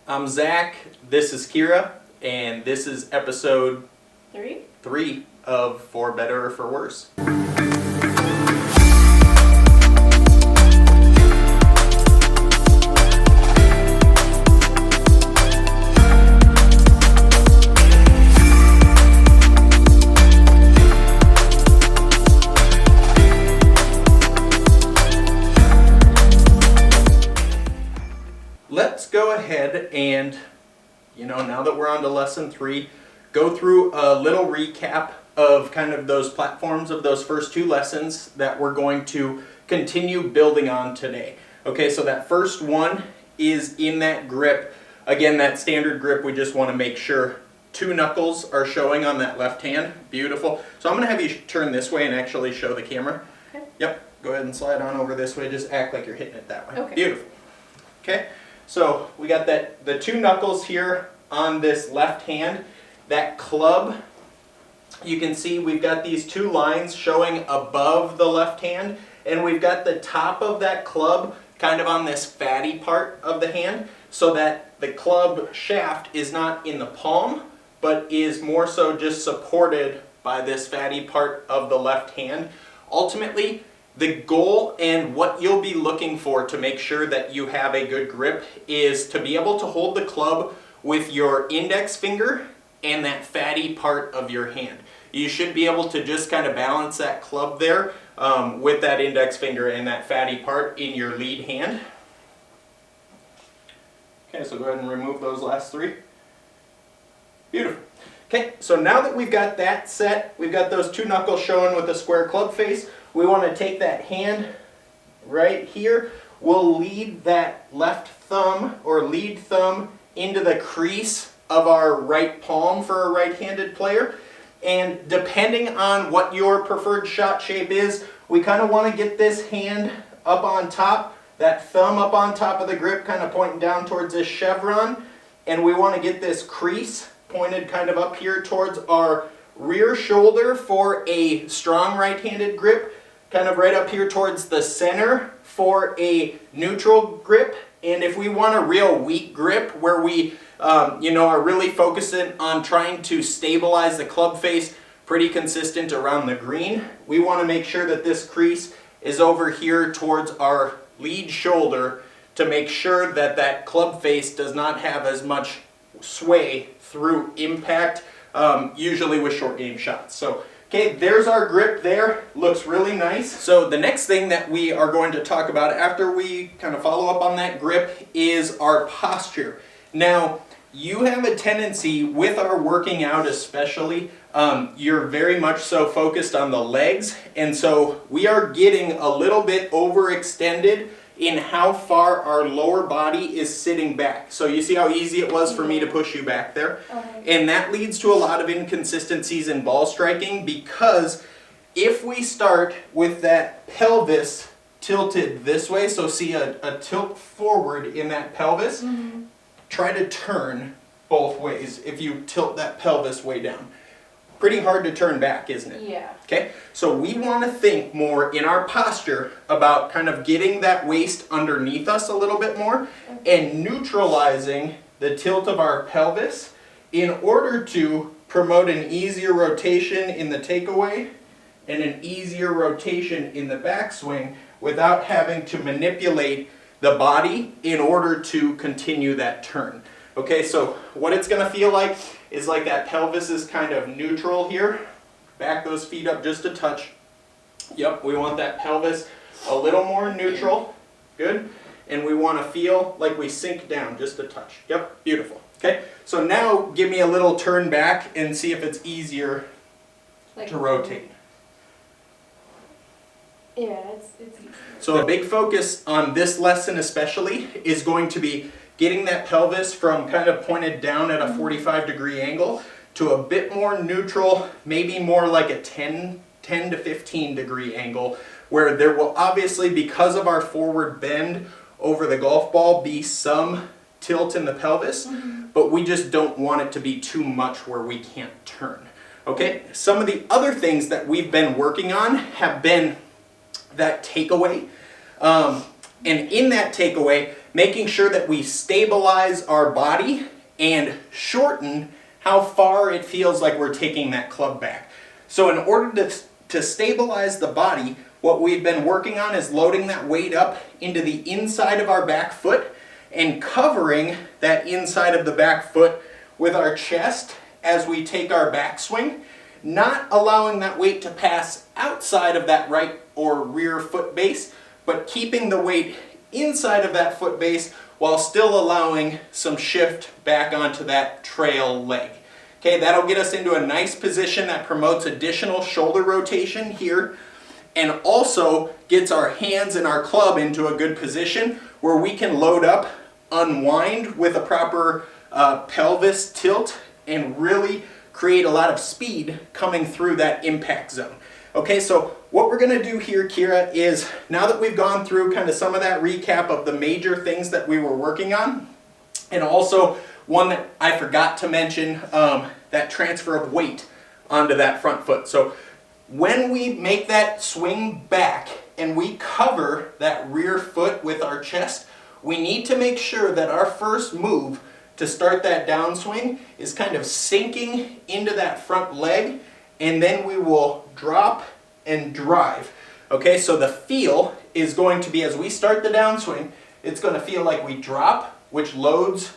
I'm Zach, this is Kyra, and this is episode 3 of For Better or For Worse. Let's go ahead and, now that we're on to lesson 3, go through a little recap of kind of those platforms of those first 2 lessons that we're going to continue building on today. Okay, so that first one is in that grip. Again, that standard grip, we just want to make sure 2 knuckles are showing on that left hand. Beautiful. So I'm going to have you turn this way and actually show the camera. Okay. Yep, go ahead and slide on over this way. Just act like you're hitting it that way. Okay. Beautiful. Okay. So we got the 2 knuckles here on this left hand. That club, you can see we've got these 2 lines showing above the left hand, and we've got the top of that club kind of on this fatty part of the hand, so that the club shaft is not in the palm, but is more so just supported by this fatty part of the left hand. Ultimately, the goal and what you'll be looking for to make sure that you have a good grip is to be able to hold the club with your index finger and that fatty part of your hand. You should be able to just kind of balance that club there with that index finger and that fatty part in your lead hand. Okay, so go ahead and remove those last 3. Beautiful. Okay, so now that we've got that set, we've got those 2 knuckles showing with a square club face. We want to take that hand right here. We'll lead that left thumb or lead thumb into the crease of our right palm for a right-handed player. And depending on what your preferred shot shape is, we kind of want to get this hand up on top, that thumb up on top of the grip, kind of pointing down towards this chevron. And we want to get this crease pointed kind of up here towards our rear shoulder for a strong right-handed grip. Kind of right up here towards the center for a neutral grip. And if we want a real weak grip where we are really focusing on trying to stabilize the club face pretty consistent around the green, we want to make sure that this crease is over here towards our lead shoulder to make sure that that club face does not have as much sway through impact, usually with short game shots. So okay, there's our grip there. Looks really nice. So the next thing that we are going to talk about after we kind of follow up on that grip is our posture. Now, you have a tendency with our working out especially, you're very much so focused on the legs, and so we are getting a little bit overextended in how far our lower body is sitting back. So you see how easy it was for me to push you back there? Okay. And that leads to a lot of inconsistencies in ball striking, because if we start with that pelvis tilted this way, so see a tilt forward in that pelvis, try to turn both ways if you tilt that pelvis way down. Pretty hard to turn back, isn't it? Yeah. Okay, so we want to think more in our posture about kind of getting that waist underneath us a little bit more and neutralizing the tilt of our pelvis in order to promote an easier rotation in the takeaway and an easier rotation in the backswing without having to manipulate the body in order to continue that turn. Okay, so what it's going to feel like is like that pelvis is kind of neutral here. Back those feet up just a touch. Yep, we want that pelvis a little more neutral. Good. And we want to feel like we sink down just a touch. Yep, beautiful. Okay, so now give me a little turn back and see if it's easier to rotate. Yeah, it's easy. So a big focus on this lesson especially is going to be getting that pelvis from kind of pointed down at a 45-degree angle to a bit more neutral, maybe more like a 10 to 15-degree angle, where there will obviously, because of our forward bend over the golf ball, be some tilt in the pelvis, but we just don't want it to be too much where we can't turn. Okay, some of the other things that we've been working on have been that takeaway. And in that takeaway, making sure that we stabilize our body and shorten how far it feels like we're taking that club back. So in order to stabilize the body, what we've been working on is loading that weight up into the inside of our back foot and covering that inside of the back foot with our chest as we take our backswing, not allowing that weight to pass outside of that right or rear foot base, but keeping the weight inside of that foot base while still allowing some shift back onto that trail leg. Okay, that'll get us into a nice position that promotes additional shoulder rotation here and also gets our hands and our club into a good position where we can load up, unwind with a proper pelvis tilt and really create a lot of speed coming through that impact zone. Okay, so what we're going to do here, Kyra, is now that we've gone through kind of some of that recap of the major things that we were working on, and also one that I forgot to mention, that transfer of weight onto that front foot. So when we make that swing back and we cover that rear foot with our chest, we need to make sure that our first move to start that downswing is kind of sinking into that front leg, and then we will drop and drive. Okay, so the feel is going to be, as we start the downswing, it's going to feel like we drop, which loads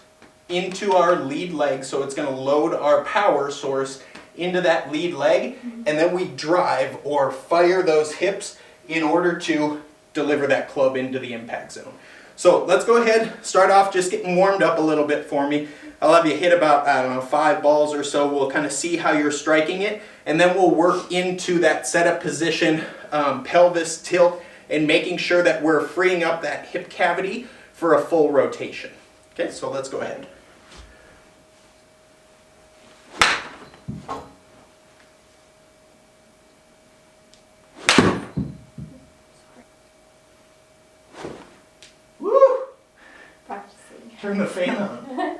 into our lead leg, so it's going to load our power source into that lead leg, and then we drive or fire those hips in order to deliver that club into the impact zone. So let's go ahead, start off just getting warmed up a little bit for me. I'll have you hit about, 5 balls or so. We'll kind of see how you're striking it, and then we'll work into that setup position, pelvis tilt, and making sure that we're freeing up that hip cavity for a full rotation. Okay, so let's go ahead. Woo! Practicing. Turn the fan on.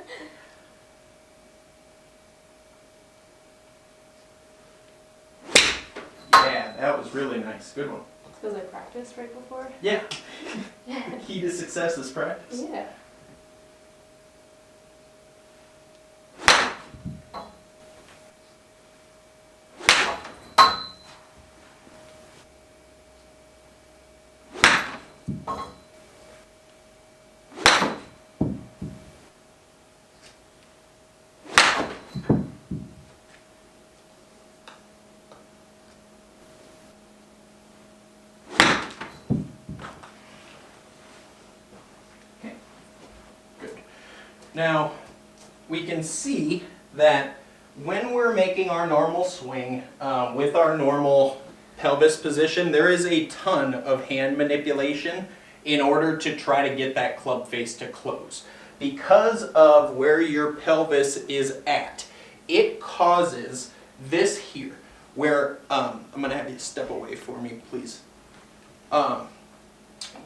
Yeah, that was really nice. Good one. Was I practiced right before? Yeah. The key to success is practice. Yeah. Now, we can see that when we're making our normal swing with our normal pelvis position, there is a ton of hand manipulation in order to try to get that club face to close. Because of where your pelvis is at, it causes this here, where, I'm going to have you step away for me, please.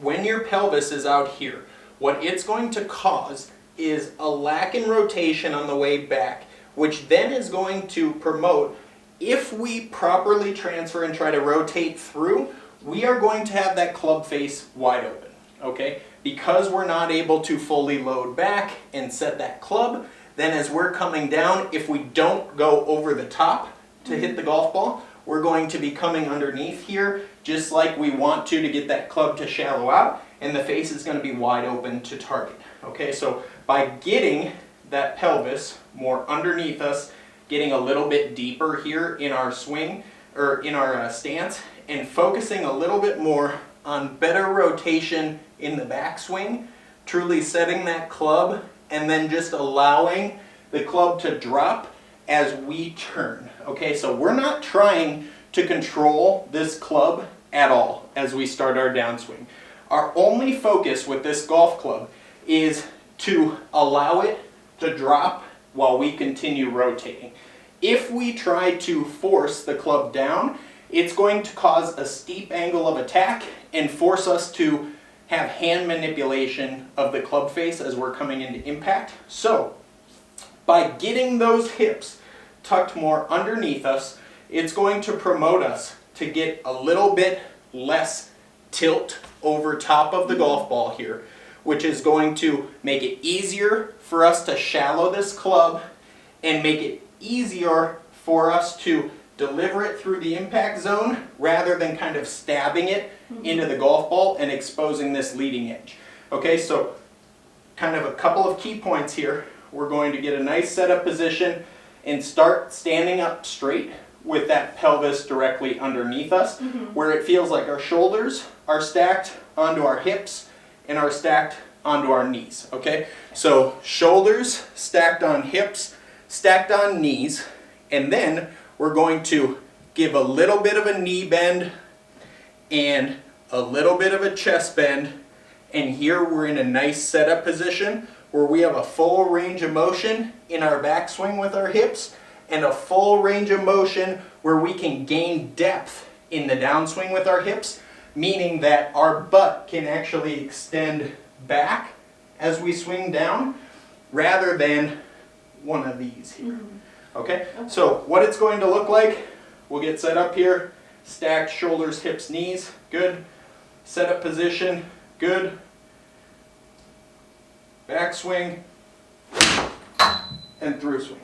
When your pelvis is out here, what it's going to cause is a lack in rotation on the way back, which then is going to promote, if we properly transfer and try to rotate through, we are going to have that club face wide open, okay? Because we're not able to fully load back and set that club, then as we're coming down, if we don't go over the top to hit the golf ball, we're going to be coming underneath here, just like we want to get that club to shallow out, and the face is going to be wide open to target. Okay, so by getting that pelvis more underneath us, getting a little bit deeper here in our swing, or in our stance, and focusing a little bit more on better rotation in the backswing, truly setting that club, and then just allowing the club to drop as we turn. Okay, so we're not trying to control this club at all as we start our downswing. Our only focus with this golf club is to allow it to drop while we continue rotating. If we try to force the club down, it's going to cause a steep angle of attack and force us to have hand manipulation of the club face as we're coming into impact. So, by getting those hips tucked more underneath us, it's going to promote us to get a little bit less tilt over top of the golf ball here, which is going to make it easier for us to shallow this club and make it easier for us to deliver it through the impact zone rather than kind of stabbing it into the golf ball and exposing this leading edge. Okay, so kind of a couple of key points here. We're going to get a nice setup position and start standing up straight with that pelvis directly underneath us, where it feels like our shoulders are stacked onto our hips and are stacked onto our knees. Okay, so shoulders stacked on hips, stacked on knees, and then we're going to give a little bit of a knee bend and a little bit of a chest bend, and here we're in a nice setup position where we have a full range of motion in our backswing with our hips and a full range of motion where we can gain depth in the downswing with our hips, meaning that our butt can actually extend back as we swing down rather than one of these here. Okay, so what it's going to look like, we'll get set up here, stacked shoulders, hips, knees, good. Setup position, good. Backswing and through swing.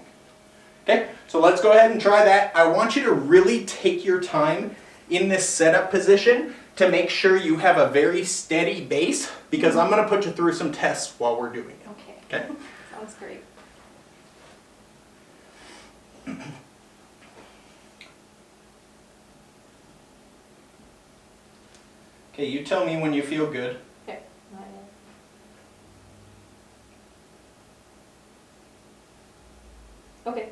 Okay, so let's go ahead and try that. I want you to really take your time in this setup position to make sure you have a very steady base, because I'm going to put you through some tests while we're doing it. Okay. Okay? Sounds great. Okay, you tell me when you feel good. Okay. Not yet. Okay.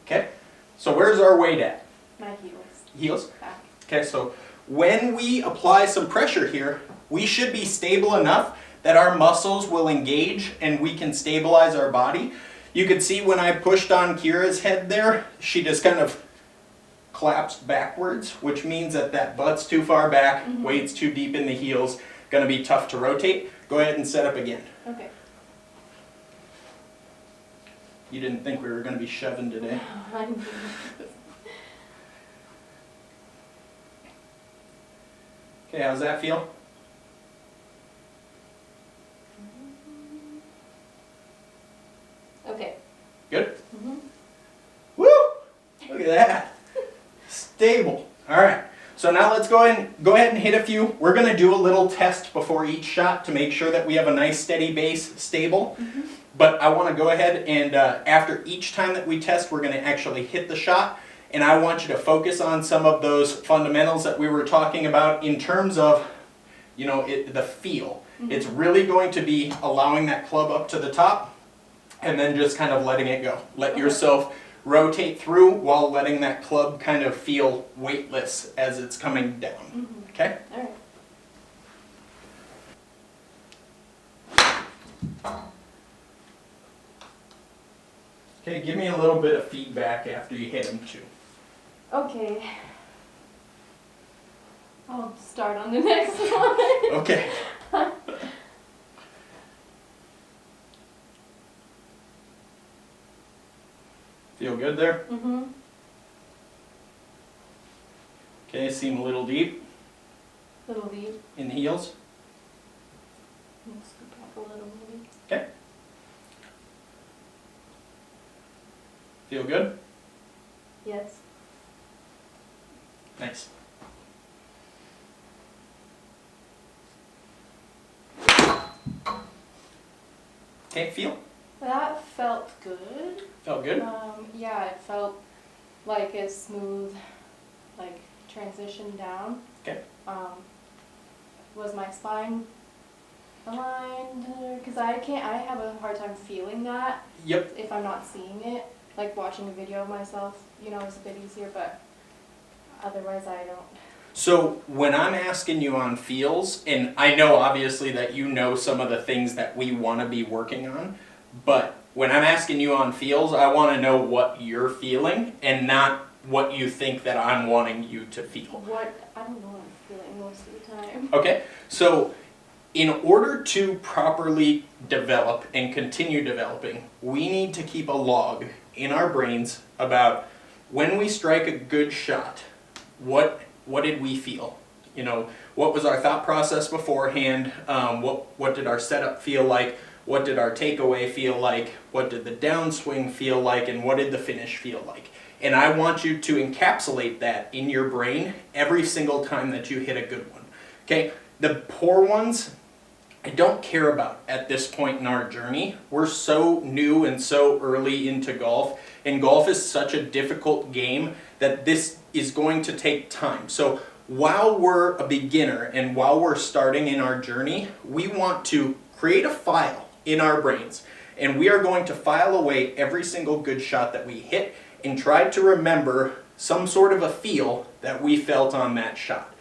Okay, so where's our weight at? My heels. Heels? Back. Okay, so when we apply some pressure here, we should be stable enough that our muscles will engage and we can stabilize our body. You could see when I pushed on Kyra's head there, she just kind of collapsed backwards, which means that that butt's too far back, weight's too deep in the heels, gonna be tough to rotate. Go ahead and set up again. Okay. You didn't think we were gonna be shoving today. Okay, how's that feel? Okay. Good? Woo! Look at that. Stable. All right. So now let's go ahead and hit a few. We're going to do a little test before each shot to make sure that we have a nice steady base, stable. But I want to go ahead and after each time that we test, we're going to actually hit the shot. And I want you to focus on some of those fundamentals that we were talking about in terms of, you know, the feel. It's really going to be allowing that club up to the top and then just kind of letting it go. Let yourself rotate through while letting that club kind of feel weightless as it's coming down. Okay? All right. Okay, give me a little bit of feedback after you hit them too. Okay. I'll start on the next one. Okay. Feel good there? Okay, seem a little deep Little lead. in the heels. Scoop up a little maybe. Okay. Feel good? Yes. Nice. Okay, feel? That felt good. Felt good? Yeah, it felt like a smooth, like transition down. Okay. Was my spine aligned? Because I have a hard time feeling that Yep. if I'm not seeing it. Like watching a video of myself, you know, is a bit easier, but otherwise I don't. So when I'm asking you on feels, and I know obviously that you know some of the things that we want to be working on, but when I'm asking you on feels, I want to know what you're feeling and not what you think that I'm wanting you to feel. I don't know what I'm feeling most of the time. Okay, so in order to properly develop and continue developing, we need to keep a log in our brains about when we strike a good shot, what did we feel? You know, what was our thought process beforehand? What did our setup feel like? What did our takeaway feel like? What did the downswing feel like? And what did the finish feel like? And I want you to encapsulate that in your brain every single time that you hit a good one. Okay, the poor ones, I don't care about at this point in our journey. We're so new and so early into golf, and golf is such a difficult game that this is going to take time. So while we're a beginner and while we're starting in our journey, we want to create a file in our brains, and we are going to file away every single good shot that we hit and try to remember some sort of a feel that we felt on that shot.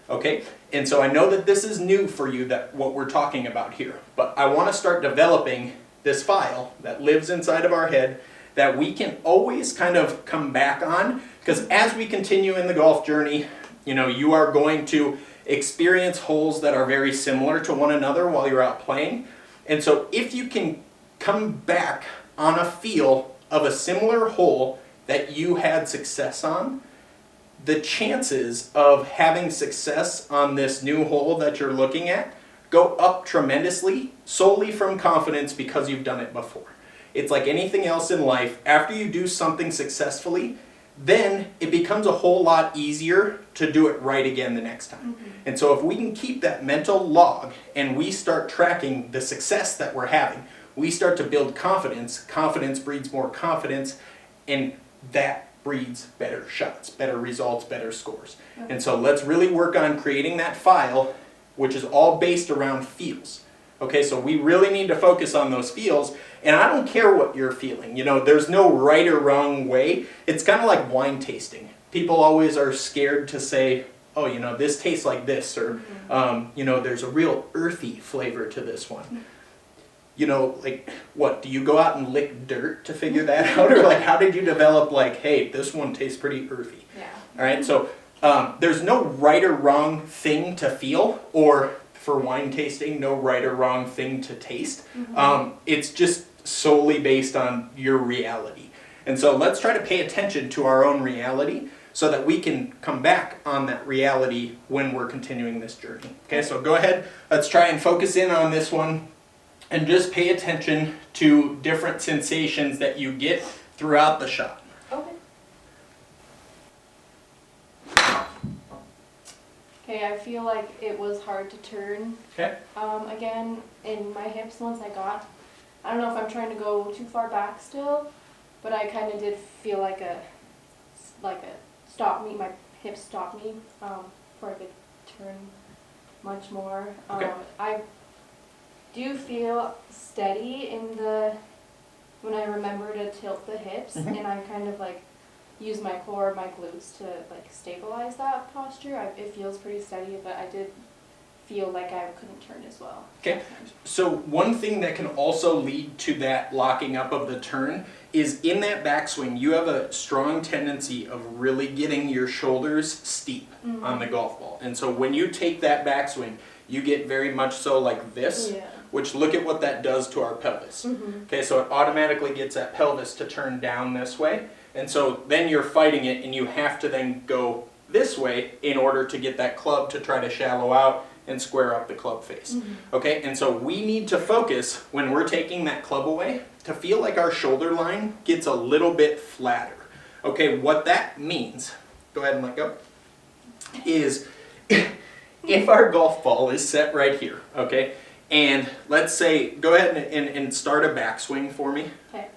Okay, and so I know that this is new for you, that what we're talking about here, but I want to start developing this file that lives inside of our head that we can always kind of come back on, because as we continue in the golf journey, you know, you are going to experience holes that are very similar to one another while you're out playing. And so if you can come back on a feel of a similar hole that you had success on, the chances of having success on this new hole that you're looking at go up tremendously, solely from confidence, because you've done it before. It's like anything else in life. After you do something successfully, then it becomes a whole lot easier to do it right again the next time. Mm-hmm. And so if we can keep that mental log and we start tracking the success that we're having, we start to build confidence. Confidence breeds more confidence, and that breeds better shots, better results, better scores. Okay. And so let's really work on creating that file, which is all based around feels. Okay, so we really need to focus on those feels, and I don't care what you're feeling. You know, there's no right or wrong way. It's kind of like wine tasting. People always are scared to say, oh, you know, this tastes like this, or, you know, there's a real earthy flavor to this one. You know, like, what, do you go out and lick dirt to figure that out? Or, like, how did you develop, like, hey, this one tastes pretty earthy? Yeah. All right, so there's no right or wrong thing to feel, or for wine tasting, no right or wrong thing to taste. Mm-hmm. It's just solely based on your reality. And so let's try to pay attention to our own reality so that we can come back on that reality when we're continuing this journey. Okay, so go ahead, let's try and focus in on this one and just pay attention to different sensations that you get throughout the shot. Okay. Okay, I feel like it was hard to turn. Okay. Again, in my hips once I don't know if I'm trying to go too far back still, but I kind of did feel like a stop me, my hips stopped me before I could turn much more. Okay. I do feel steady when I remember to tilt the hips, mm-hmm. and I kind of like use my core, my glutes to like stabilize that posture. It feels pretty steady, but I did feel like I couldn't turn as well. Okay, so one thing that can also lead to that locking up of the turn is in that backswing, you have a strong tendency of really getting your shoulders steep mm-hmm. on the golf ball. And so when you take that backswing, you get very much so like this, yeah. which look at what that does to our pelvis. Mm-hmm. Okay, so it automatically gets that pelvis to turn down this way. And so then you're fighting it, and you have to then go this way in order to get that club to try to shallow out and square up the club face. Mm-hmm. Okay, and so we need to focus when we're taking that club away to feel like our shoulder line gets a little bit flatter. Okay, what that means, go ahead and let go, is if our golf ball is set right here, okay, and let's say, go ahead and start a backswing for me. Okay.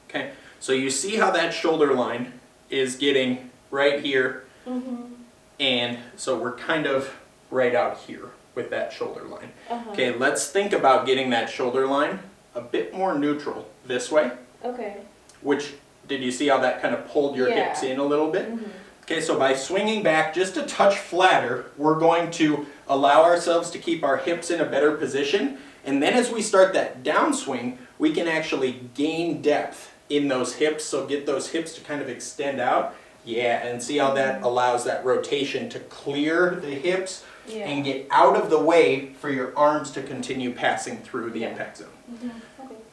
Okay, so you see how that shoulder line is getting right here, mm-hmm. and so we're kind of right out here with that shoulder line. Uh-huh. Okay, let's think about getting that shoulder line a bit more neutral this way. Okay. Which, did you see how that kind of pulled your hips in a little bit? Mm-hmm. Okay, so by swinging back just a touch flatter, we're going to allow ourselves to keep our hips in a better position, and then as we start that downswing, we can actually gain depth in those hips, so get those hips to kind of extend out. Yeah, and see how that allows that rotation to clear the hips and get out of the way for your arms to continue passing through the impact zone. Mm-hmm.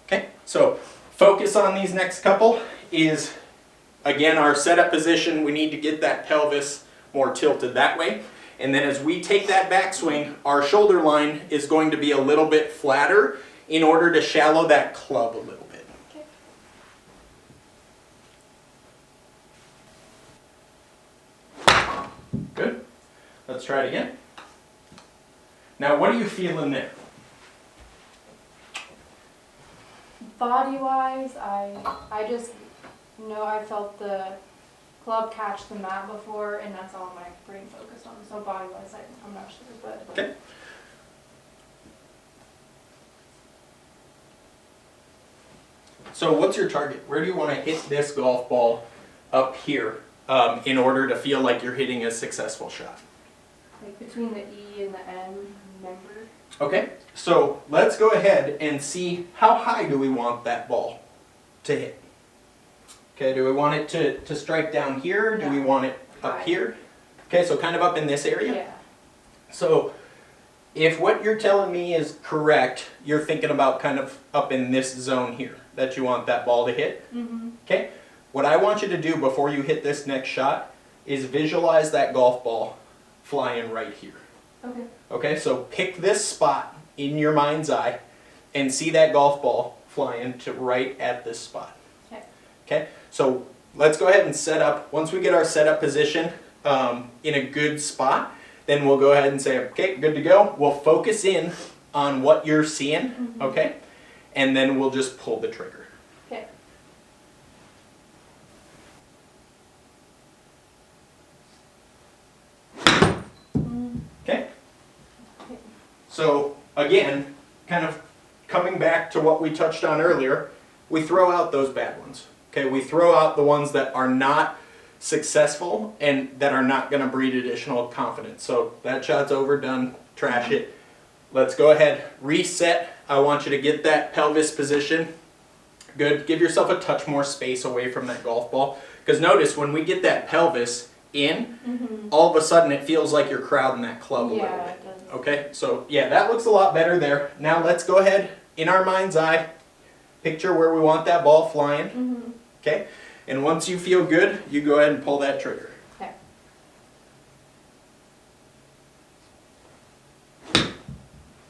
Okay, so focus on these next couple is again, our setup position, we need to get that pelvis more tilted that way. And then as we take that backswing, our shoulder line is going to be a little bit flatter in order to shallow that club a little bit. Okay. Good. Let's try it again. Now, what are you feeling there? Body-wise, I just know I felt the club catch the mat before, and that's all my brain focused on. So body-wise, I'm not sure, but Okay. So what's your target? Where do you want to hit this golf ball up here in order to feel like you're hitting a successful shot? like between the E and the N, remember? Okay, so let's go ahead and see how high do we want that ball to hit. Okay, do we want it to strike down here? Do we want it up High. here? Okay, so kind of up in this area? Yeah. So if what you're telling me is correct, you're thinking about kind of up in this zone here that you want that ball to hit. Mm-hmm. Okay, what I want you to do before you hit this next shot is visualize that golf ball flying right here. Okay. Okay, so pick this spot in your mind's eye and see that golf ball flying to right at this spot. Okay. Okay, so let's go ahead and set up. Once we get our setup position in a good spot, then we'll go ahead and say, okay, good to go. We'll focus in on what you're seeing, Mm-hmm. okay? And then we'll just pull the trigger. Okay. Okay? So again, kind of coming back to what we touched on earlier, we throw out those bad ones. Okay, we throw out the ones that are not successful and that are not going to breed additional confidence. So that shot's over, done, trash it. Let's go ahead, reset. I want you to get that pelvis position. Good, give yourself a touch more space away from that golf ball. Because notice when we get that pelvis in, Mm-hmm. all of a sudden it feels like you're crowding that club a little Yeah, bit. it does. Okay, so yeah, that looks a lot better there. Now let's go ahead, in our mind's eye, picture where we want that ball flying. Mm-hmm. Okay, and once you feel good, you go ahead and pull that trigger. Okay.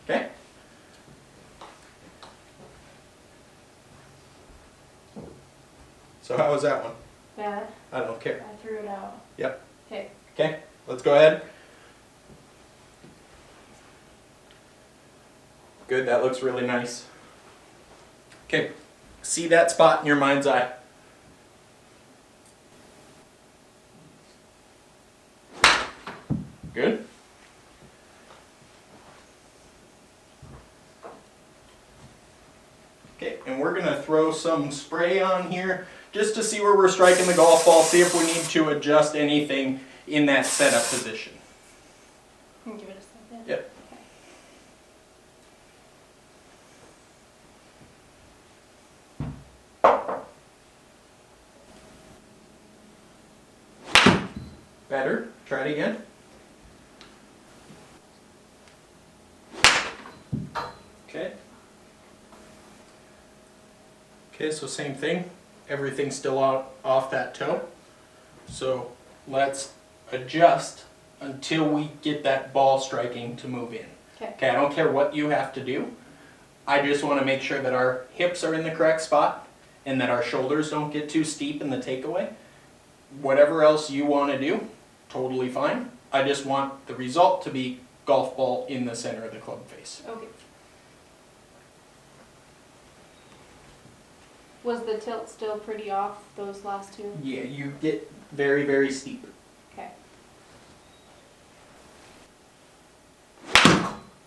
Okay? So how was that one? Bad. I don't care. I threw it out. Yep. Okay. Okay, let's go ahead. Good, that looks really nice. Okay, see that spot in your mind's eye. Good. Okay, and we're going to throw some spray on here just to see where we're striking the golf ball, see if we need to adjust anything in that setup position. Can you give it a second? Yep. Better. Try it again. Okay. Okay, so same thing. Everything's still off that toe. So let's adjust until we get that ball striking to move in. Okay. Okay, I don't care what you have to do. I just want to make sure that our hips are in the correct spot and that our shoulders don't get too steep in the takeaway. Whatever else you want to do, totally fine. I just want the result to be golf ball in the center of the club face. Okay. Was the tilt still pretty off those last two? Yeah, you get very, very steep. Okay.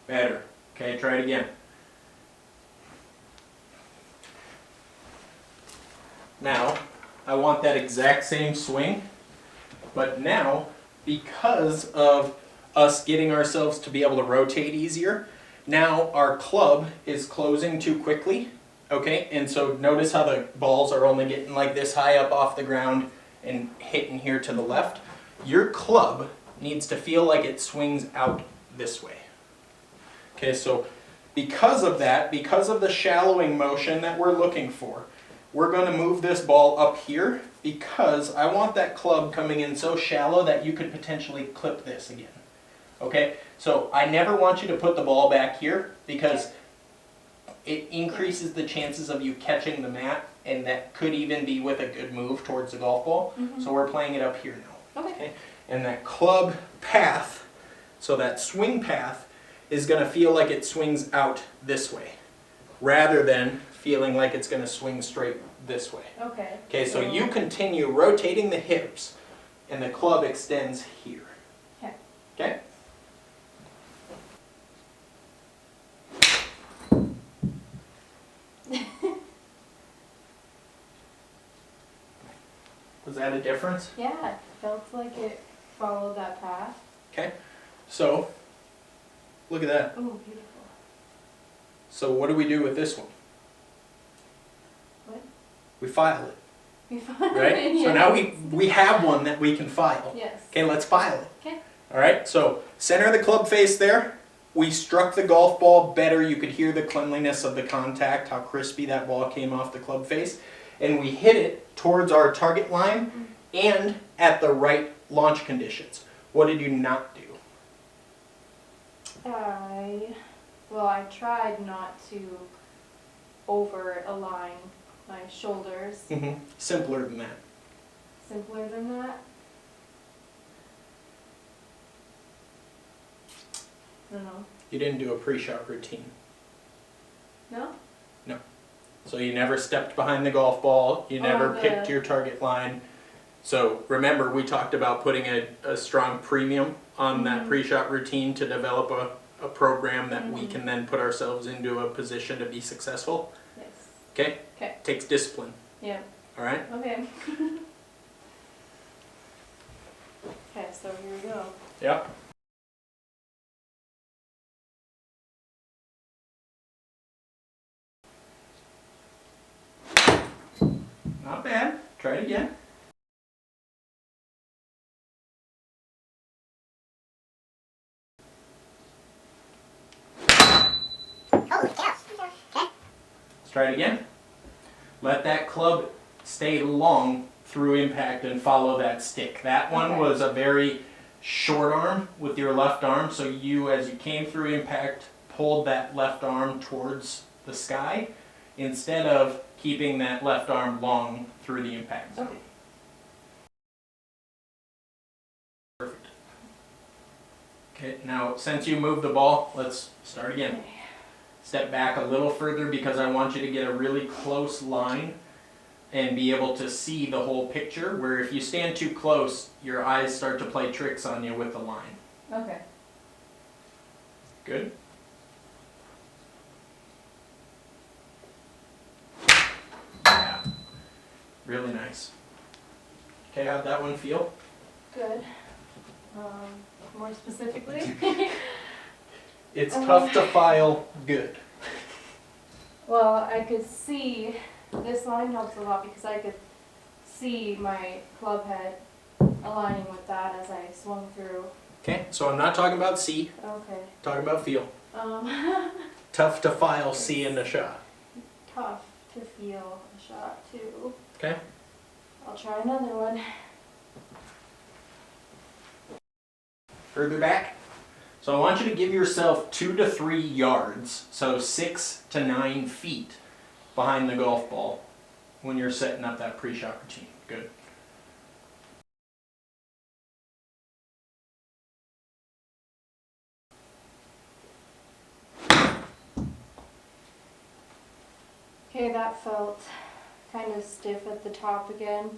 Better. Okay, try it again. Now, I want that exact same swing, but now, because of us getting ourselves to be able to rotate easier, now our club is closing too quickly, okay? And so notice how the balls are only getting like this high up off the ground and hitting here to the left. Your club needs to feel like it swings out this way. Okay, so because of that, because of the shallowing motion that we're looking for, we're going to move this ball up here because I want that club coming in so shallow that you could potentially clip this again. Okay, so I never want you to put the ball back here because it increases the chances of you catching the mat, and that could even be with a good move towards the golf ball. So we're playing it up here now. Okay. And that club path, so that swing path, is going to feel like it swings out this way, rather than feeling like it's going to swing straight this way. Okay. Okay, so you continue rotating the hips, and the club extends here. Okay. Okay? Was that a difference? Yeah, it felt like it followed that path. Okay, so look at that. Oh, beautiful. So what do we do with this one? What? We file it, We found right? it, So now we have one that we can file. Yes. Okay, let's file it. Okay. All right, so center the club face there. We struck the golf ball better. You could hear the cleanliness of the contact, how crispy that ball came off the club face. And we hit it towards our target line and at the right launch conditions. What did you not do? I tried not to over align my shoulders. Simpler than that. Simpler than that? I don't know. You didn't do a pre-shot routine. No? No. So you never stepped behind the golf ball. You never the- picked your target line. So remember, we talked about putting a strong premium on that pre-shot routine to develop a program that we can then put ourselves into a position to be successful. Yes. Okay? Okay. Takes discipline. Yeah. All right? Okay. Okay, so here we go. Yep. Not bad. Try it again. Let's try it again. Let that club stay long through impact and follow that stick. That one was a very short arm with your left arm, so you, as you came through impact, pulled that left arm towards the sky instead of keeping that left arm long through the impact zone. Okay. Perfect. Okay, now since you moved the ball, let's start again. Step back a little further because I want you to get a really close line and be able to see the whole picture, where if you stand too close, your eyes start to play tricks on you with the line. Okay. Good? Yeah. Really nice. Okay, how'd that one feel? Good. More specifically? It's tough to file good. Well, I could see, this line helps a lot because I could see my club head aligning with that as I swung through. Okay, so I'm not talking about C, Okay. talking about feel. Um, Tough to file C in the shot. tough to feel a shot too. Okay? I'll try another one. Further back. So I want you to give yourself 2 to 3 yards, so 6 to 9 feet behind the golf ball when you're setting up that pre-shot routine. Good. Okay, that felt kind of stiff at the top again.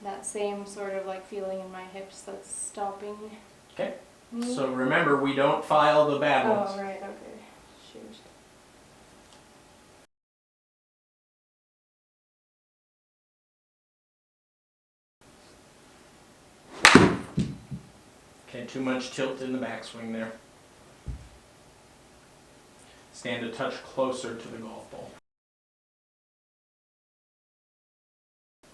That same sort of like feeling in my hips that's stopping Okay. me. So remember, we don't file the bad ones. Oh, right, okay. Shoot. Okay, too much tilt in the backswing there. Stand a touch closer to the golf ball.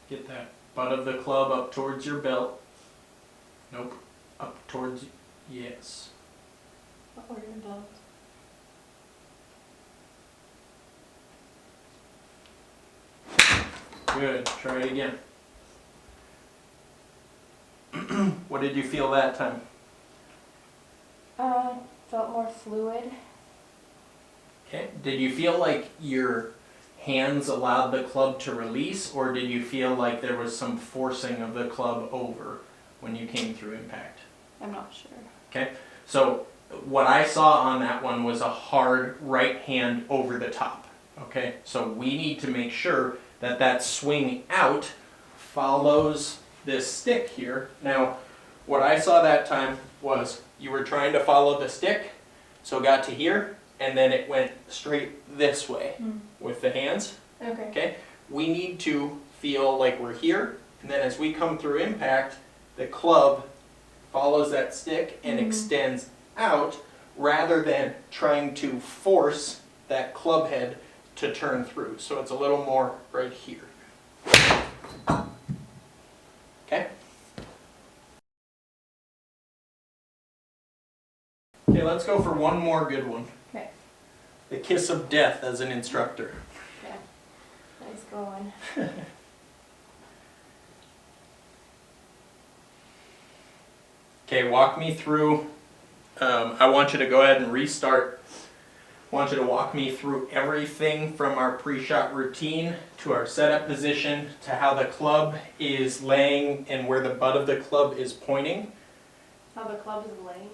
Get that butt of the club up towards your belt. Nope. Up towards, yes. Or your belt. Good. Try it again. What did you feel that time? Felt more fluid. Okay. Did you feel like your hands allowed the club to release, or did you feel like there was some forcing of the club over when you came through impact? I'm not sure. Okay. So what I saw on that one was a hard right hand over the top. Okay. So we need to make sure that that swing out follows this stick here. Now, what I saw that time was you were trying to follow the stick, so it got to here, and then it went straight this way with the hands. Okay. Okay? We need to feel like we're here, and then as we come through impact, the club follows that stick and extends out rather than trying to force that club head to turn through. So it's a little more right here. Okay? Okay, let's go for one more good one. Okay. The kiss of death as an instructor. Yeah. Nice going. Okay, walk me through. I want you to go ahead and restart. I want you to walk me through everything from our pre-shot routine to our setup position to how the club is laying and where the butt of the club is pointing. How the club is laying.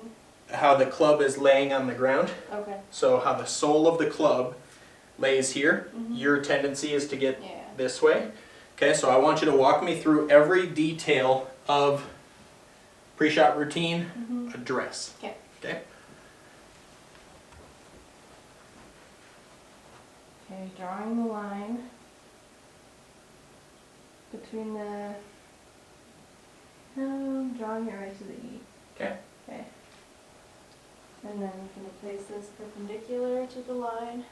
How the club is laying on the ground. Okay. So how the sole of the club lays here. Your tendency is to get this way. Okay, so I want you to walk me through every detail of pre-shot routine address. Okay. Okay. Okay, drawing the line between the, drawing it right to the E. Okay. Okay. And then I'm going to place this perpendicular to the line.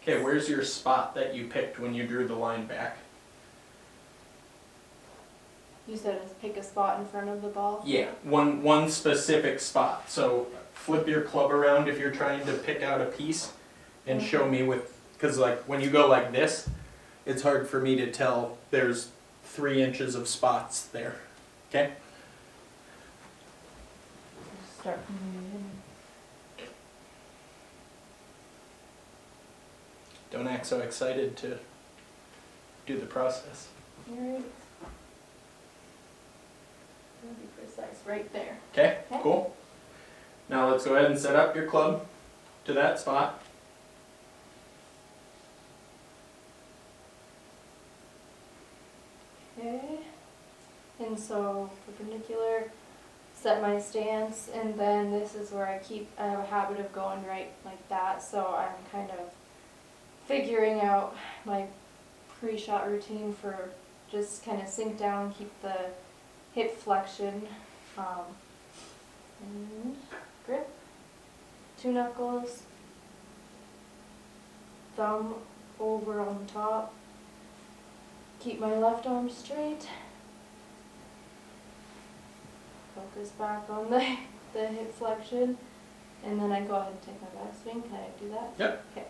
Okay, where's your spot that you picked when you drew the line back? You said pick a spot in front of the ball? Yeah, one specific spot. So flip your club around if you're trying to pick out a piece and show me with, because like when you go like this, it's hard for me to tell there's 3 inches of spots there. Okay? Start from the beginning. Don't act so excited to do the process. Alright. Gonna be precise right there. Okay, Okay. cool. Now let's go ahead and set up your club to that spot. Okay. And so perpendicular, set my stance, and then this is where I have a habit of going right like that, so I'm kind of figuring out my pre-shot routine for just kind of sink down, keep the hip flexion, and grip, 2 knuckles, thumb over on top, keep my left arm straight, focus back on the hip flexion, and then I go ahead and take my back swing. Can I do that? Yep. Okay.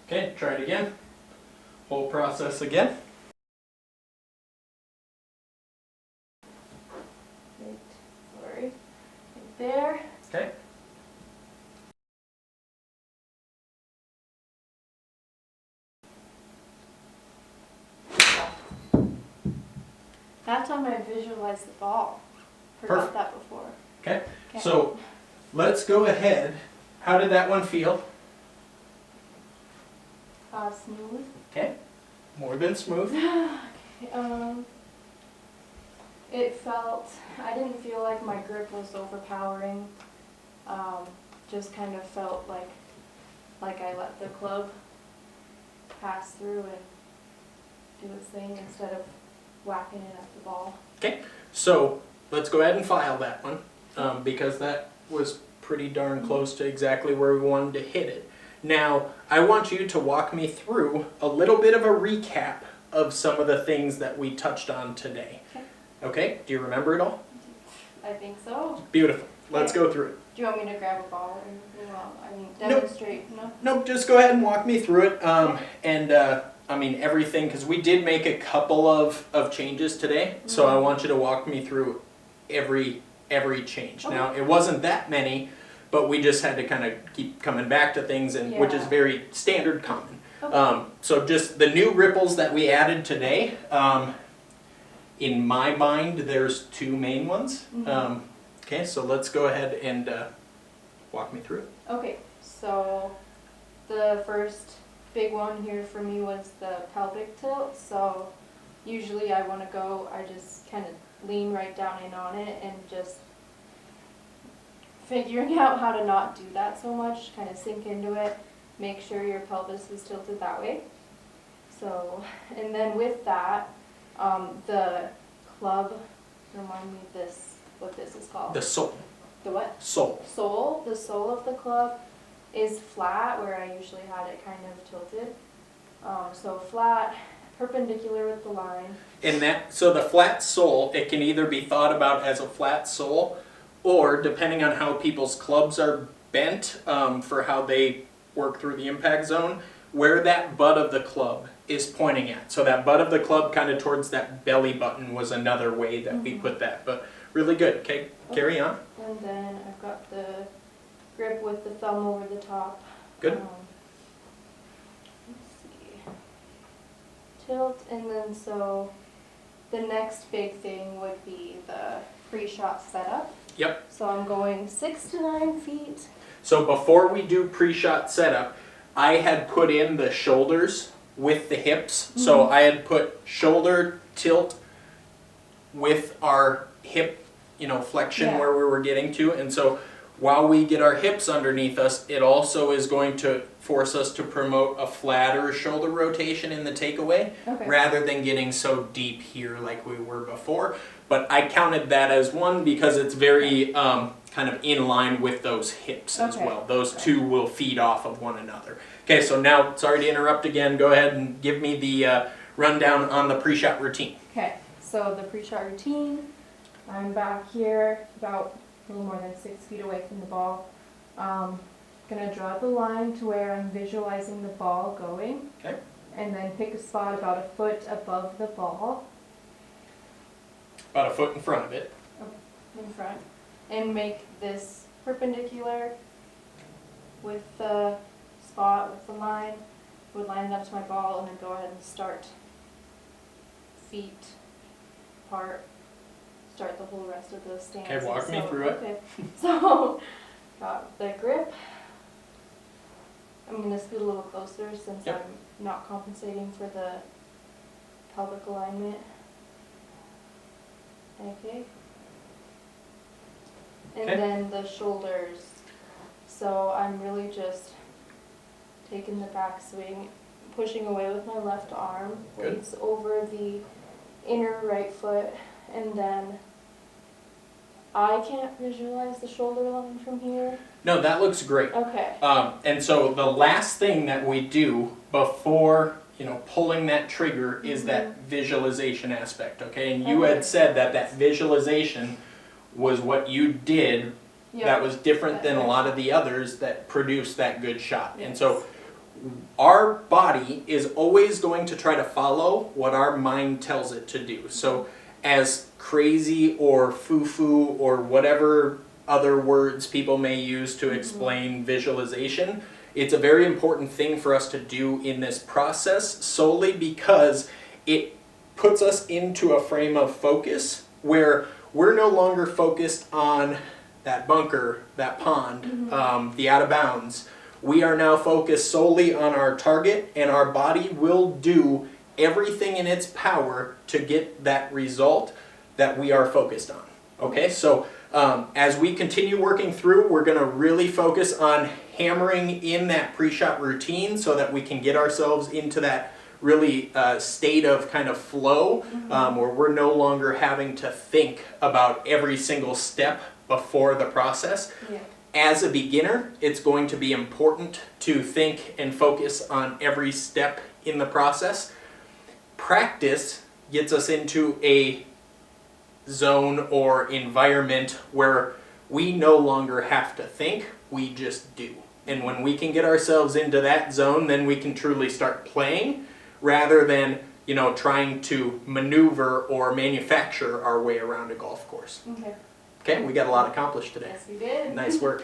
Okay, try it again. Whole process again. Right, sorry. Right there. Okay. That time I visualized the ball. Forgot Perfect. that before. Okay. Okay. So let's go ahead. How did that one feel? Smooth. Okay. More than smooth. It felt, I didn't feel like my grip was overpowering. Just kind of felt like I let the club pass through and do its thing instead of whacking it at the ball. Okay. So let's go ahead and file that one because that was pretty darn close to exactly where we wanted to hit it. Now, I want you to walk me through a little bit of a recap of some of the things that we touched on today. Okay. Okay? Do you remember it all? I think so. Beautiful. let's go through it. Do you want me to grab a ball or anything? Well, I mean, demonstrate, no? Nope, just go ahead and walk me through it. I mean, everything, because we did make a couple of changes today, so I want you to walk me through every change. Okay. Now, it wasn't that many, but we just had to kind of keep coming back to things, and which is Yeah. very standard common. Okay. So just the new ripples that we added today, in my mind, there's two main ones. Okay, so let's go ahead and walk me through it. Okay, so the first big one here for me was the pelvic tilt. So usually I just kind of lean right down in on it and just figuring out how to not do that so much, kind of sink into it, make sure your pelvis is tilted that way. So, and then with that, the club, remind me what this is called. The sole. The what? Sole. Sole. The sole of the club is flat, where I usually had it kind of tilted. So flat, perpendicular with the line. So the flat sole, it can either be thought about as a flat sole, or depending on how people's clubs are bent for how they work through the impact zone, where that butt of the club is pointing at. So that butt of the club kind of towards that belly button was another way that we put that. But really good. Okay, carry on. And then I've got the grip with the thumb over the top. Good. Let's see. Tilt, and then so the next big thing would be the pre-shot setup. Yep. So I'm going 6 to 9 feet. So before we do pre-shot setup, I had put in the shoulders with the hips. So I had put shoulder tilt with our hip, flexion where we were getting to. And so while we get our hips underneath us, it also is going to force us to promote a flatter shoulder rotation in the takeaway rather than getting so deep here like we were before. But I counted that as one because it's very kind of in line with those hips as well. Those two will feed off of one another. Okay, so now, sorry to interrupt again, go ahead and give me the rundown on the pre-shot routine. Okay, so the pre-shot routine, I'm back here about a little more than 6 feet away from the ball. Gonna draw the line to where I'm visualizing the ball going. Okay. And then pick a spot about a foot above the ball. About a foot in front of it. In front. And make this perpendicular with the spot, with the line. Would line it up to my ball and then go ahead and start feet apart. Start the whole rest of the stance. Okay, walk me through it. Okay, so got the grip. I'm going to scoot a little closer since I'm not compensating for the pelvic alignment. Okay. And then the shoulders. So I'm really just taking the back swing, pushing away with my left arm, weights over the inner right foot, and then I can't visualize the shoulder line from here. No, that looks great. Okay. And so the last thing that we do before pulling that trigger is that visualization aspect, okay? And you had said that visualization was what you did that was different than a lot of the others that produced that good shot. And so our body is always going to try to follow what our mind tells it to do. So as crazy or foo-foo or whatever other words people may use to explain visualization, it's a very important thing for us to do in this process solely because it puts us into a frame of focus where we're no longer focused on that bunker, that pond, the out of bounds. We are now focused solely on our target, and our body will do everything in its power to get that result that we are focused on. Okay, so as we continue working through, we're going to really focus on hammering in that pre-shot routine so that we can get ourselves into that really state of kind of flow where we're no longer having to think about every single step before the process. As a beginner, it's going to be important to think and focus on every step in the process. Practice gets us into a zone or environment where we no longer have to think, we just do. And when we can get ourselves into that zone, then we can truly start playing rather than, you know, trying to maneuver or manufacture our way around a golf course. Okay. Okay, we got a lot accomplished today. Yes, we did. Nice work.